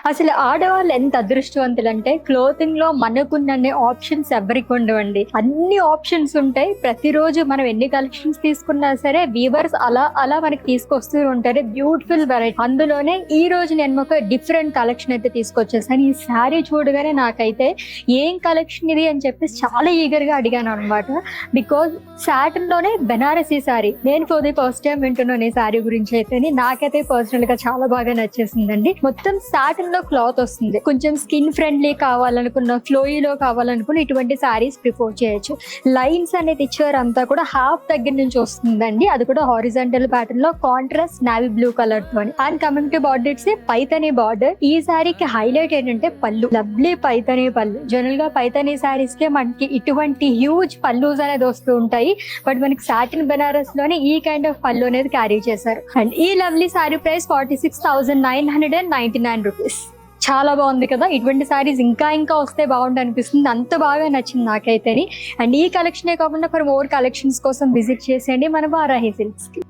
అసలు ఆడవాళ్ళు ఎంత అదృష్టవంతులంటే క్లోతింగ్ లో మనకున్న ఆప్షన్స్ ఎవరికి ఉండవండి. అన్ని ఆప్షన్స్ ఉంటాయి. ప్రతిరోజు మనం ఎన్ని కలెక్షన్స్ తీసుకున్నా సరే వీవర్స్ అలా అలా మనకి తీసుకొస్తూ ఉంటారు బ్యూటిఫుల్ వెరైటీ. అందులోనే ఈ రోజు నేను ఒక డిఫరెంట్ కలెక్షన్ అయితే తీసుకొచ్చేసాను. ఈ శారీ చూడగానే నాకైతే ఏం కలెక్షన్ ఇది అని చెప్పి చాలా ఈగర్ గా అడిగాను అనమాట. బికాజ్ సాటిన్ లోనే బెనారసీ శారీ, నేను ఫర్ ది ఫస్ట్ టైం వింటున్నాను ఈ శారీ గురించి. అయితే నాకైతే పర్సనల్ గా చాలా బాగా నచ్చేసిందండి. మొత్తం సాటిన్ లో క్లాత్ వస్తుంది. కొంచెం స్కిన్ ఫ్రెండ్లీ కావాలనుకున్న, ఫ్లోయిలో కావాలనుకున్న ఇటువంటి శారీస్ ప్రిఫర్ చేయొచ్చు. లైన్స్ అనేది ఇచ్చారు అంతా కూడా హాఫ్ దగ్గర నుంచి వస్తుందండి. అది కూడా హారిజాంటల్ ప్యాటర్న్ లో కాంట్రాస్ట్ నావీ బ్లూ కలర్ తో. And coming to border, it's Paithani border. ఈ శారీకి హైలైట్ ఏంటంటే పళ్ళు, లవ్లీ పైతనీ పళ్ళు. జనరల్ గా పైతనీ శారీస్ కే మనకి ఇటువంటి హ్యూజ్ పల్లూస్ అనేది వస్తూ ఉంటాయి. బట్ మనకి సాటిన్ బెనారస్ లోనే ఈ కైండ్ ఆఫ్ పళ్ళు అనేది క్యారీ చేశారు. అండ్ ఈ లవ్లీ శారీ ప్రైస్ 46,999 రూపీస్. చాలా బాగుంది కదా. ఇటువంటి శారీస్ ఇంకా ఇంకా వస్తే బాగుంది అనిపిస్తుంది. అంత బాగా నచ్చింది నాకైతే. అండ్ ఈ కలెక్షనే కాకుండా ఫర్ మోర్ కలెక్షన్స్ కోసం విజిట్ చేసేయండి మన వారాహి సిల్క్స్ కి.